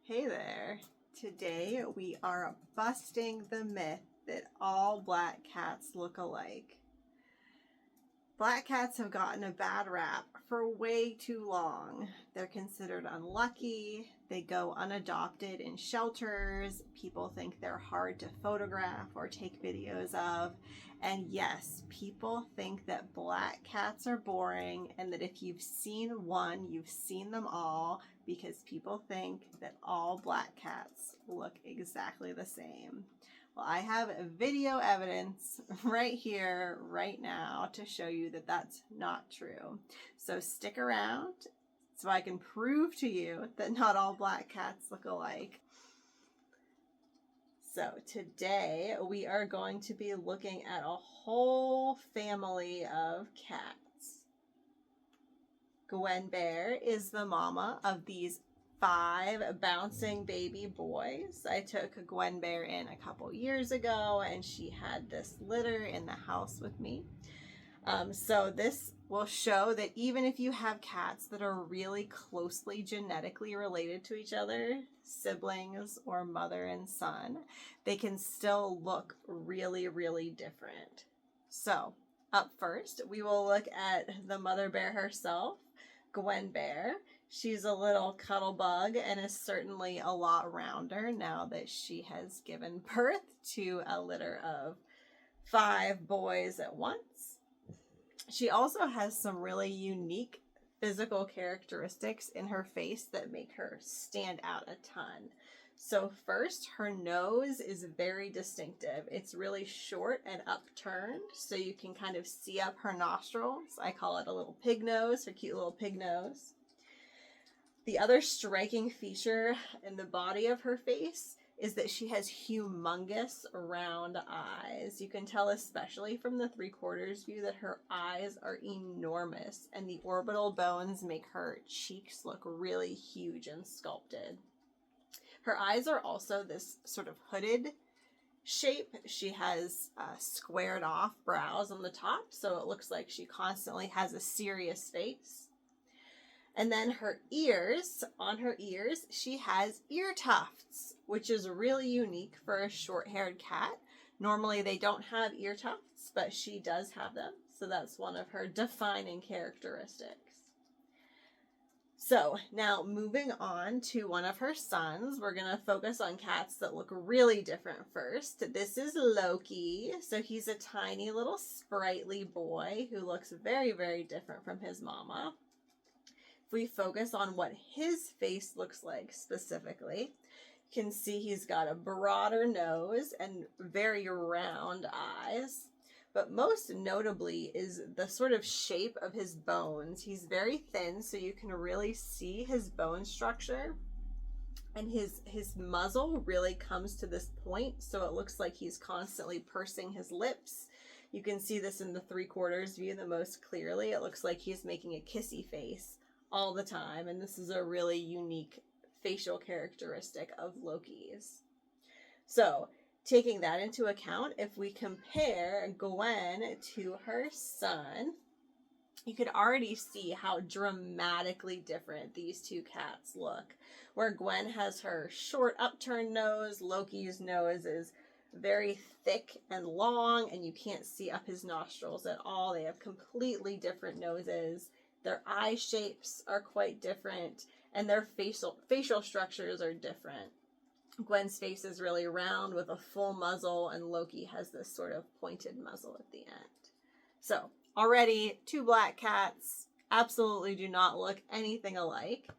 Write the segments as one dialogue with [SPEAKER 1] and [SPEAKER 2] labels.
[SPEAKER 1] Hey there. Today we are busting the myth that all black cats look alike. Black cats have gotten a bad rap for way too long. They're considered unlucky, they go unadopted in shelters, people think they're hard to photograph or take videos of, and yes, people think that black cats are boring and that if you've seen one, you've seen them all, because people think that all black cats look exactly the same. Well, I have video evidence right here, right now, to show you that that's not true. So stick around so I can prove to you that not all black cats look alike. So today we are going to be looking at a whole family of cats. Gwen Bear is the mama of these 5 bouncing baby boys. I took Gwen Bear in a couple years ago and she had this litter in the house with me. So this will show that even if you have cats that are really closely genetically related to each other, siblings or mother and son, they can still look really, really different. So up first, we will look at the mother bear herself, Gwen Bear. She's a little cuddle bug and is certainly a lot rounder now that she has given birth to a litter of 5 boys at once. She also has some really unique physical characteristics in her face that make her stand out a ton. So first, her nose is very distinctive. It's really short and upturned, so you can kind of see up her nostrils. I call it a little pig nose, her cute little pig nose. The other striking feature in the body of her face is that she has humongous round eyes. You can tell, especially from the 3/4 view, that her eyes are enormous and the orbital bones make her cheeks look really huge and sculpted. Her eyes are also this sort of hooded shape. She has squared off brows on the top, so it looks like she constantly has a serious face. And then her ears, on her ears, she has ear tufts, which is really unique for a short-haired cat. Normally they don't have ear tufts, but she does have them. So that's one of her defining characteristics. So now moving on to one of her sons, we're going to focus on cats that look really different first. This is Loki. So he's a tiny little sprightly boy who looks very, very different from his mama. If we focus on what his face looks like specifically, you can see he's got a broader nose and very round eyes. But most notably is the sort of shape of his bones. He's very thin, so you can really see his bone structure. And his muzzle really comes to this point, so it looks like he's constantly pursing his lips. You can see this in the 3/4 view the most clearly. It looks like he's making a kissy face all the time, and this is a really unique facial characteristic of Loki's. So, taking that into account, if we compare Gwen to her son, you could already see how dramatically different these two cats look. Where Gwen has her short upturned nose, Loki's nose is very thick and long, and you can't see up his nostrils at all. They have completely different noses. Their eye shapes are quite different, and their facial structures are different. Gwen's face is really round with a full muzzle, and Loki has this sort of pointed muzzle at the end. So, already 2 black cats absolutely do not look anything alike.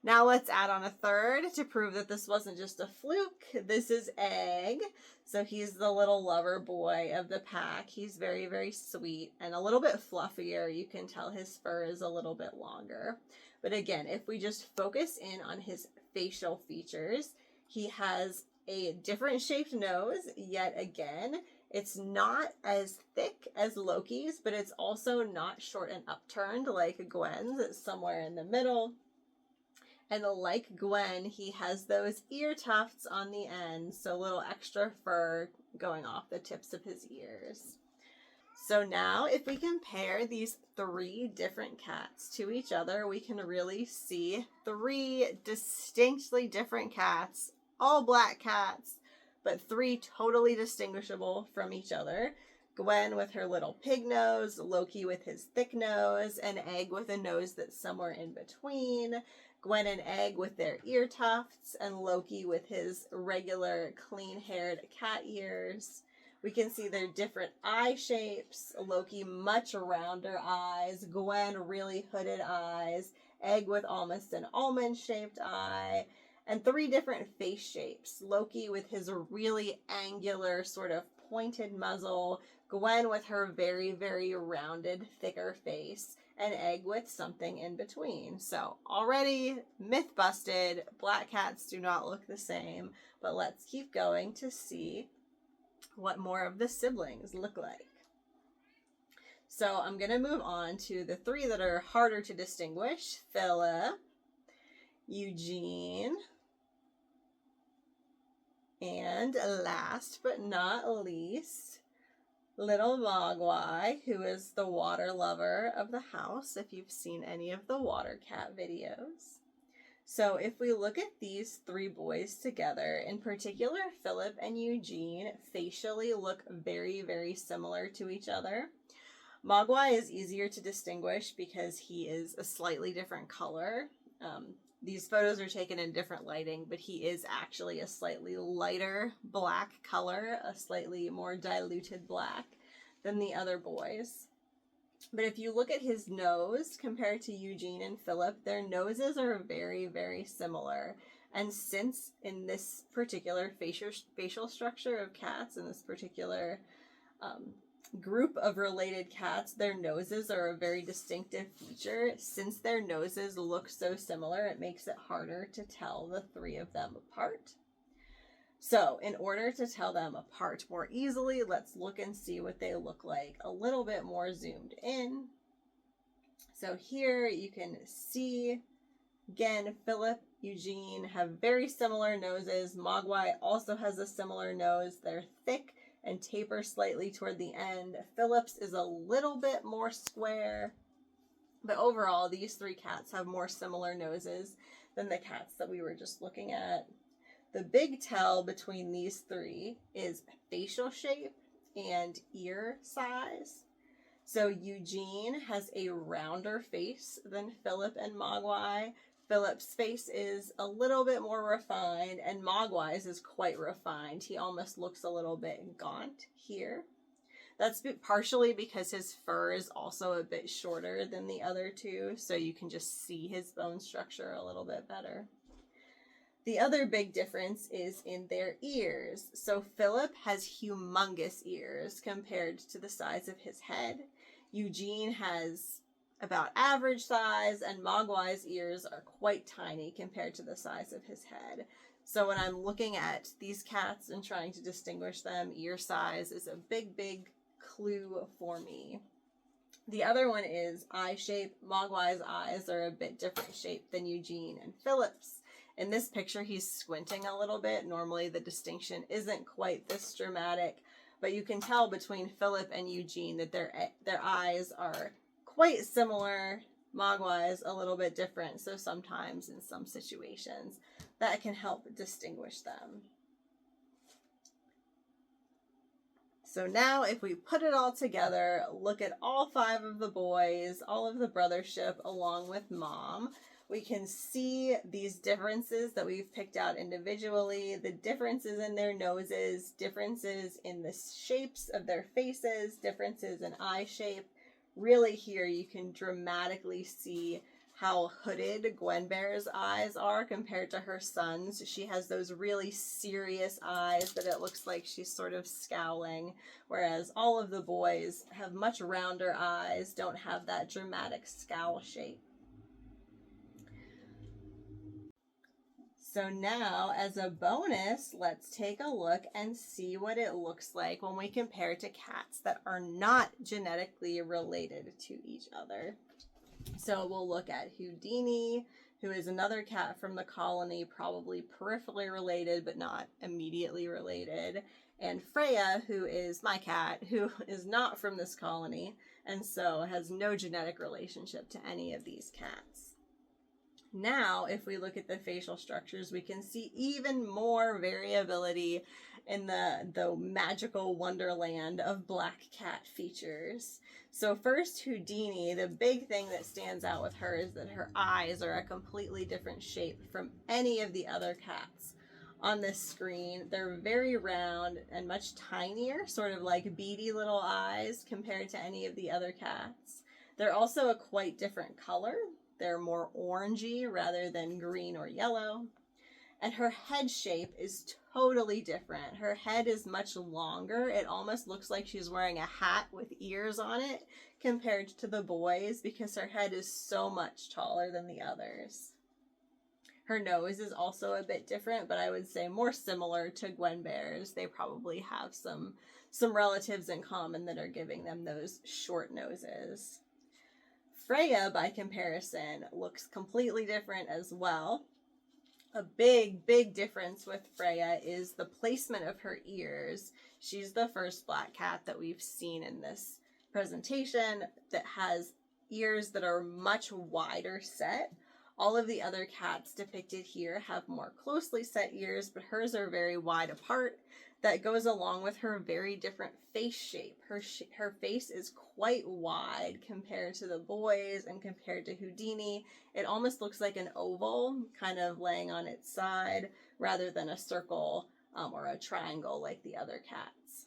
[SPEAKER 1] Now let's add on a third to prove that this wasn't just a fluke. This is Egg. So he's the little lover boy of the pack. He's very, very sweet and a little bit fluffier. You can tell his fur is a little bit longer. But again, if we just focus in on his facial features, he has a different shaped nose, yet again. It's not as thick as Loki's, but it's also not short and upturned like Gwen's. It's somewhere in the middle. And like Gwen, he has those ear tufts on the end, so a little extra fur going off the tips of his ears. So now if we compare these three different cats to each other, we can really see three distinctly different cats, all black cats, but three totally distinguishable from each other. Gwen with her little pig nose, Loki with his thick nose, and Egg with a nose that's somewhere in between. Gwen and Egg with their ear tufts, and Loki with his regular clean-haired cat ears. We can see their different eye shapes. Loki much rounder eyes, Gwen really hooded eyes, Egg with almost an almond-shaped eye, and three different face shapes. Loki with his really angular, sort of pointed muzzle, Gwen with her very, very rounded, thicker face, and Egg with something in between. So already myth busted, black cats do not look the same, but let's keep going to see what more of the siblings look like. So I'm going to move on to the three that are harder to distinguish: Philip, Eugene, and last but not least, little Mogwai, who is the water lover of the house, if you've seen any of the water cat videos. So if we look at these three boys together, in particular, Philip and Eugene facially look very, very similar to each other. Mogwai is easier to distinguish because he is a slightly different color. These photos are taken in different lighting, but he is actually a slightly lighter black color, a slightly more diluted black than the other boys. But if you look at his nose compared to Eugene and Philip, their noses are very, very similar. And since in this particular facial structure of cats, in this particular group of related cats, their noses are a very distinctive feature. Since their noses look so similar, it makes it harder to tell the three of them apart. So in order to tell them apart more easily, let's look and see what they look like a little bit more zoomed in. So here you can see, again, Philip, Eugene have very similar noses. Mogwai also has a similar nose. They're thick and taper slightly toward the end. Philip's is a little bit more square. But overall, these three cats have more similar noses than the cats that we were just looking at. The big tell between these three is facial shape and ear size. So Eugene has a rounder face than Philip and Mogwai. Philip's face is a little bit more refined, and Mogwai's is quite refined. He almost looks a little bit gaunt here. That's partially because his fur is also a bit shorter than the other two, so you can just see his bone structure a little bit better. The other big difference is in their ears. So Philip has humongous ears compared to the size of his head. Eugene has about average size, and Mogwai's ears are quite tiny compared to the size of his head. So when I'm looking at these cats and trying to distinguish them, ear size is a big, big clue for me. The other one is eye shape. Mogwai's eyes are a bit different shape than Eugene and Philip's. In this picture, he's squinting a little bit. Normally, the distinction isn't quite this dramatic, but you can tell between Philip and Eugene that their eyes are quite similar. Mogwai's a little bit different, so sometimes in some situations, that can help distinguish them. So now, if we put it all together, look at all five of the boys, all of the brothership, along with Mom, we can see these differences that we've picked out individually, the differences in their noses, differences in the shapes of their faces, differences in eye shape. Really here you can dramatically see how hooded Gwen Bear's eyes are compared to her son's. She has those really serious eyes that it looks like she's sort of scowling, whereas all of the boys have much rounder eyes, don't have that dramatic scowl shape. So now, as a bonus, let's take a look and see what it looks like when we compare to cats that are not genetically related to each other. So we'll look at Houdini, who is another cat from the colony, probably peripherally related but not immediately related, and Freya, who is my cat, who is not from this colony, and so has no genetic relationship to any of these cats. Now, if we look at the facial structures, we can see even more variability in the magical wonderland of black cat features. So first, Houdini, the big thing that stands out with her is that her eyes are a completely different shape from any of the other cats on this screen. They're very round and much tinier, sort of like beady little eyes compared to any of the other cats. They're also a quite different color. They're more orangey rather than green or yellow. And her head shape is totally different. Her head is much longer. It almost looks like she's wearing a hat with ears on it compared to the boys because her head is so much taller than the others. Her nose is also a bit different, but I would say more similar to Gwenbear's. They probably have some relatives in common that are giving them those short noses. Freya, by comparison, looks completely different as well. A big, big difference with Freya is the placement of her ears. She's the first black cat that we've seen in this presentation that has ears that are much wider set. All of the other cats depicted here have more closely set ears, but hers are very wide apart. That goes along with her very different face shape. Her face is quite wide compared to the boys and compared to Houdini. It almost looks like an oval, kind of laying on its side, rather than a circle or a triangle like the other cats.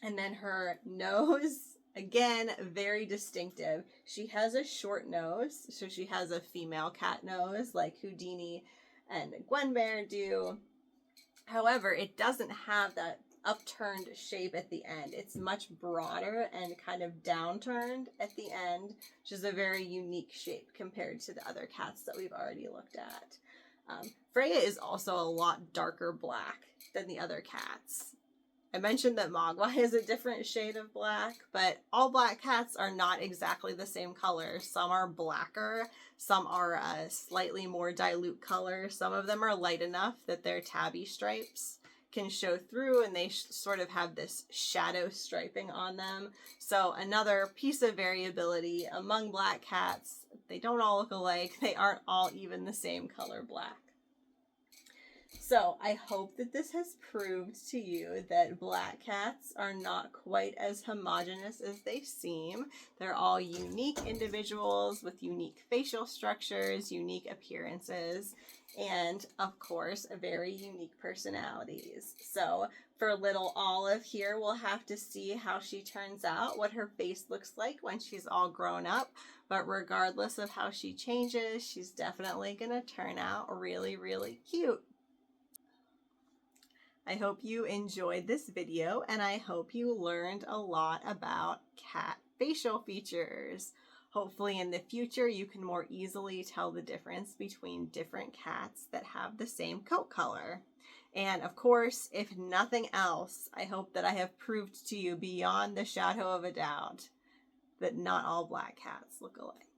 [SPEAKER 1] And then her nose, again, very distinctive. She has a short nose, so she has a female cat nose like Houdini and Gwenbear do. However, it doesn't have that upturned shape at the end. It's much broader and kind of downturned at the end, which is a very unique shape compared to the other cats that we've already looked at. Freya is also a lot darker black than the other cats. I mentioned that Mogwai is a different shade of black, but all black cats are not exactly the same color. Some are blacker, some are a slightly more dilute color. Some of them are light enough that their tabby stripes can show through and they sort of have this shadow striping on them. So another piece of variability among black cats. They don't all look alike. They aren't all even the same color black. So I hope that this has proved to you that black cats are not quite as homogeneous as they seem. They're all unique individuals with unique facial structures, unique appearances, and of course, very unique personalities. So for little Olive here, we'll have to see how she turns out, what her face looks like when she's all grown up. But regardless of how she changes, she's definitely gonna turn out really, really cute. I hope you enjoyed this video and I hope you learned a lot about cat facial features. Hopefully in the future you can more easily tell the difference between different cats that have the same coat color. And of course, if nothing else, I hope that I have proved to you beyond the shadow of a doubt that not all black cats look alike.